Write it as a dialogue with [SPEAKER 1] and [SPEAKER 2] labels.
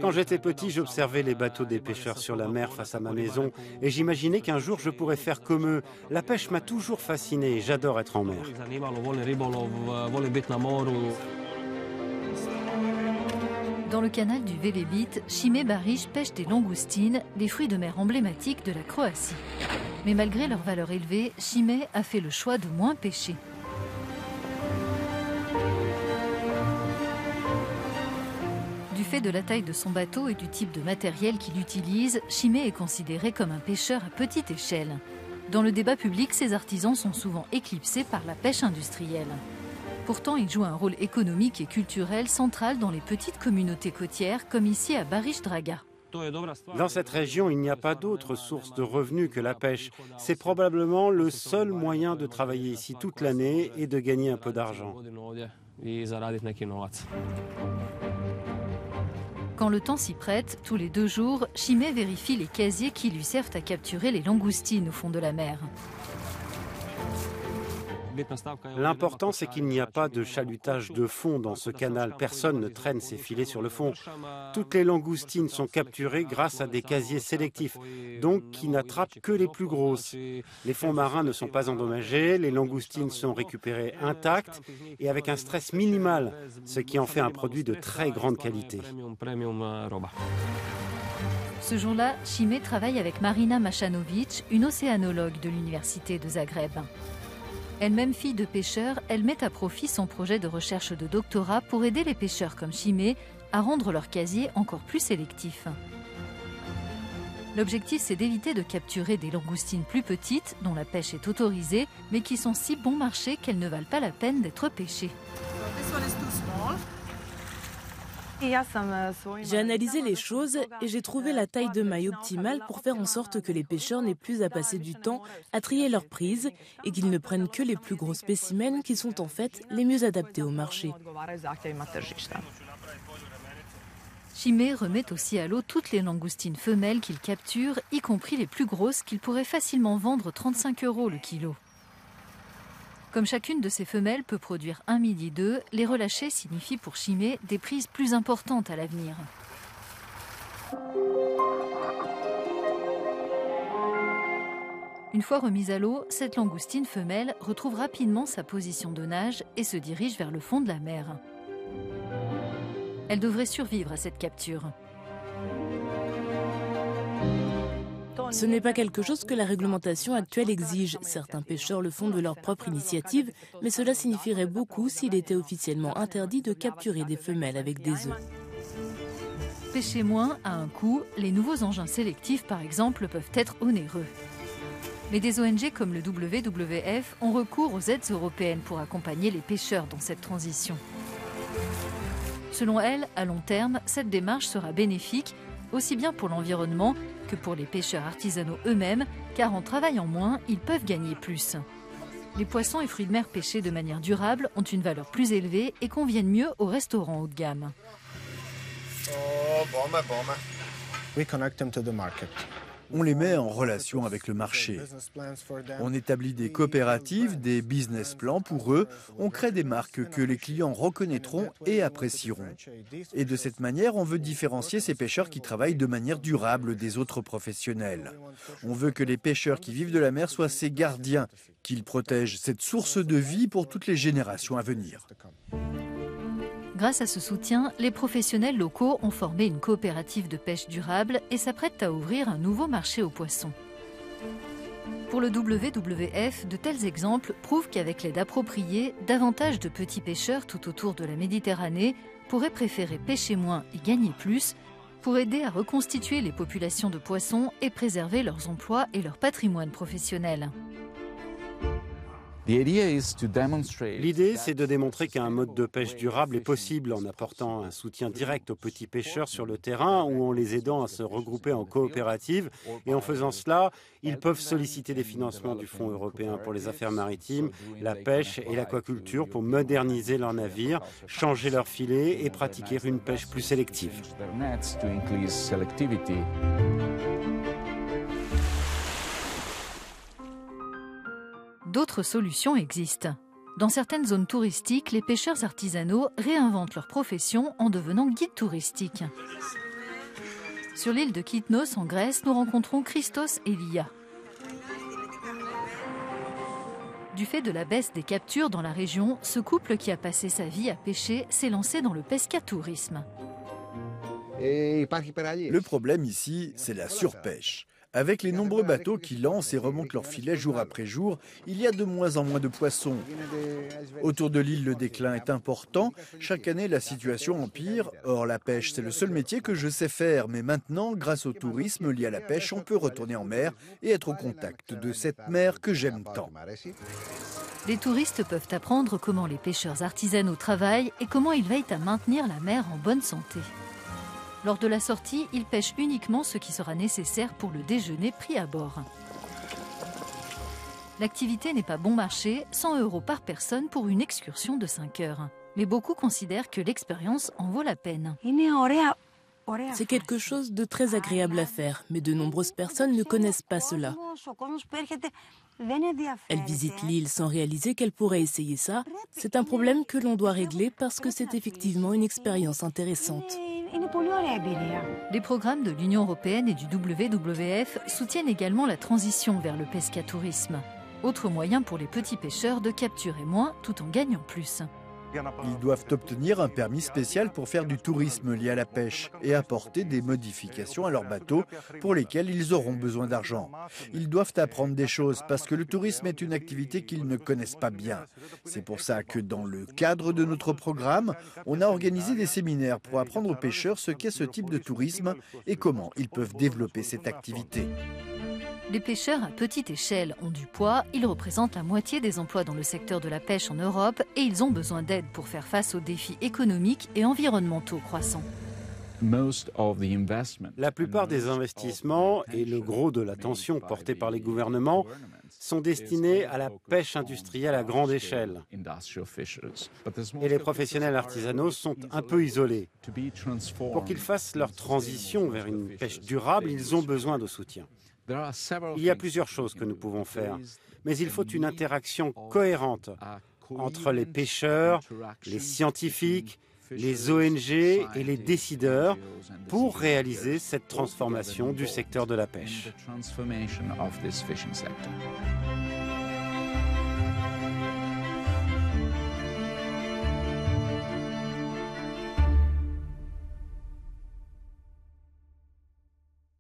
[SPEAKER 1] Quand j'étais petit, j'observais les bateaux des pêcheurs sur la mer face à ma maison et j'imaginais qu'un jour je pourrais faire comme eux. La pêche m'a toujours fasciné et j'adore être en mer.
[SPEAKER 2] Dans le canal du Velebit, Šime Bariš pêche des langoustines, des fruits de mer emblématiques de la Croatie. Mais malgré leur valeur élevée, Šime a fait le choix de moins pêcher. Du fait de la taille de son bateau et du type de matériel qu'il utilise, Šime est considéré comme un pêcheur à petite échelle. Dans le débat public, ces artisans sont souvent éclipsés par la pêche industrielle. Pourtant, il joue un rôle économique et culturel central dans les petites communautés côtières, comme ici à Bariš Draga.
[SPEAKER 1] Dans cette région, il n'y a pas d'autre source de revenus que la pêche. C'est probablement le seul moyen de travailler ici toute l'année et de gagner un peu d'argent.
[SPEAKER 2] Quand le temps s'y prête, tous les 2 jours, Šime vérifie les casiers qui lui servent à capturer les langoustines au fond de la mer.
[SPEAKER 1] L'important, c'est qu'il n'y a pas de chalutage de fond dans ce canal. Personne ne traîne ses filets sur le fond. Toutes les langoustines sont capturées grâce à des casiers sélectifs, donc qui n'attrapent que les plus grosses. Les fonds marins ne sont pas endommagés, les langoustines sont récupérées intactes et avec un stress minimal, ce qui en fait un produit de très grande qualité.
[SPEAKER 2] Ce jour-là, Šime travaille avec Marina Mashanović, une océanologue de l'université de Zagreb. Elle-même fille de pêcheur, elle met à profit son projet de recherche de doctorat pour aider les pêcheurs comme Šime à rendre leur casier encore plus sélectif. L'objectif, c'est d'éviter de capturer des langoustines plus petites, dont la pêche est autorisée, mais qui sont si bon marché qu'elles ne valent pas la peine d'être pêchées.
[SPEAKER 3] J'ai analysé les choses et j'ai trouvé la taille de maille optimale pour faire en sorte que les pêcheurs n'aient plus à passer du temps à trier leurs prises et qu'ils ne prennent que les plus gros spécimens qui sont en fait les mieux adaptés au marché.
[SPEAKER 2] Šime remet aussi à l'eau toutes les langoustines femelles qu'il capture, y compris les plus grosses qu'il pourrait facilement vendre 35 € le kilo. Comme chacune de ces femelles peut produire 1 millier d'œufs, les relâcher signifie pour Šime des prises plus importantes à l'avenir. Une fois remise à l'eau, cette langoustine femelle retrouve rapidement sa position de nage et se dirige vers le fond de la mer. Elle devrait survivre à cette capture.
[SPEAKER 3] Ce n'est pas quelque chose que la réglementation actuelle exige. Certains pêcheurs le font de leur propre initiative, mais cela signifierait beaucoup s'il était officiellement interdit de capturer des femelles avec des œufs.
[SPEAKER 2] Pêcher moins a un coût. Les nouveaux engins sélectifs, par exemple, peuvent être onéreux. Mais des ONG comme le WWF ont recours aux aides européennes pour accompagner les pêcheurs dans cette transition. Selon elles, à long terme, cette démarche sera bénéfique, aussi bien pour l'environnement que pour les pêcheurs artisanaux eux-mêmes, car en travaillant moins, ils peuvent gagner plus. Les poissons et fruits de mer pêchés de manière durable ont une valeur plus élevée et conviennent mieux aux restaurants haut de gamme.
[SPEAKER 4] On les met en relation avec le marché. On établit des coopératives, des business plans pour eux. On crée des marques que les clients reconnaîtront et apprécieront. Et de cette manière, on veut différencier ces pêcheurs qui travaillent de manière durable des autres professionnels. On veut que les pêcheurs qui vivent de la mer soient ces gardiens, qu'ils protègent cette source de vie pour toutes les générations à venir.
[SPEAKER 2] Grâce à ce soutien, les professionnels locaux ont formé une coopérative de pêche durable et s'apprêtent à ouvrir un nouveau marché aux poissons. Pour le WWF, de tels exemples prouvent qu'avec l'aide appropriée, davantage de petits pêcheurs tout autour de la Méditerranée pourraient préférer pêcher moins et gagner plus pour aider à reconstituer les populations de poissons et préserver leurs emplois et leur patrimoine professionnel.
[SPEAKER 1] L'idée, c'est de démontrer qu'un mode de pêche durable est possible en apportant un soutien direct aux petits pêcheurs sur le terrain ou en les aidant à se regrouper en coopérative. Et en faisant cela, ils peuvent solliciter des financements du Fonds européen pour les affaires maritimes, la pêche et l'aquaculture pour moderniser leurs navires, changer leurs filets et pratiquer une pêche plus sélective.
[SPEAKER 2] D'autres solutions existent. Dans certaines zones touristiques, les pêcheurs artisanaux réinventent leur profession en devenant guides touristiques. Sur l'île de Kytnos, en Grèce, nous rencontrons Christos et Lia. Du fait de la baisse des captures dans la région, ce couple qui a passé sa vie à pêcher s'est lancé dans le pescatourisme.
[SPEAKER 4] Le problème ici, c'est la surpêche. Avec les nombreux bateaux qui lancent et remontent leurs filets jour après jour, il y a de moins en moins de poissons. Autour de l'île, le déclin est important. Chaque année, la situation empire. Or, la pêche, c'est le seul métier que je sais faire. Mais maintenant, grâce au tourisme lié à la pêche, on peut retourner en mer et être au contact de cette mer que j'aime tant.
[SPEAKER 2] Les touristes peuvent apprendre comment les pêcheurs artisanaux travaillent et comment ils veillent à maintenir la mer en bonne santé. Lors de la sortie, ils pêchent uniquement ce qui sera nécessaire pour le déjeuner pris à bord. L'activité n'est pas bon marché, 100 € par personne pour une excursion de 5 heures. Mais beaucoup considèrent que l'expérience en vaut la peine.
[SPEAKER 3] C'est quelque chose de très agréable à faire, mais de nombreuses personnes ne connaissent pas cela. Elles visitent l'île sans réaliser qu'elles pourraient essayer ça. C'est un problème que l'on doit régler parce que c'est effectivement une expérience intéressante.
[SPEAKER 2] Les programmes de l'Union européenne et du WWF soutiennent également la transition vers le pescatourisme. Autre moyen pour les petits pêcheurs de capturer moins tout en gagnant plus.
[SPEAKER 4] Ils doivent obtenir un permis spécial pour faire du tourisme lié à la pêche et apporter des modifications à leurs bateaux pour lesquels ils auront besoin d'argent. Ils doivent apprendre des choses parce que le tourisme est une activité qu'ils ne connaissent pas bien. C'est pour ça que dans le cadre de notre programme, on a organisé des séminaires pour apprendre aux pêcheurs ce qu'est ce type de tourisme et comment ils peuvent développer cette activité.
[SPEAKER 2] Les pêcheurs à petite échelle ont du poids, ils représentent la moitié des emplois dans le secteur de la pêche en Europe et ils ont besoin d'aide pour faire face aux défis économiques et environnementaux croissants.
[SPEAKER 1] La plupart des investissements et le gros de l'attention portée par les gouvernements sont destinés à la pêche industrielle à grande échelle. Et les professionnels artisanaux sont un peu isolés. Pour qu'ils fassent leur transition vers une pêche durable, ils ont besoin de soutien. Il y a plusieurs choses que nous pouvons faire, mais il faut une interaction cohérente entre les pêcheurs, les scientifiques, les ONG et les décideurs pour réaliser cette transformation du secteur de la pêche.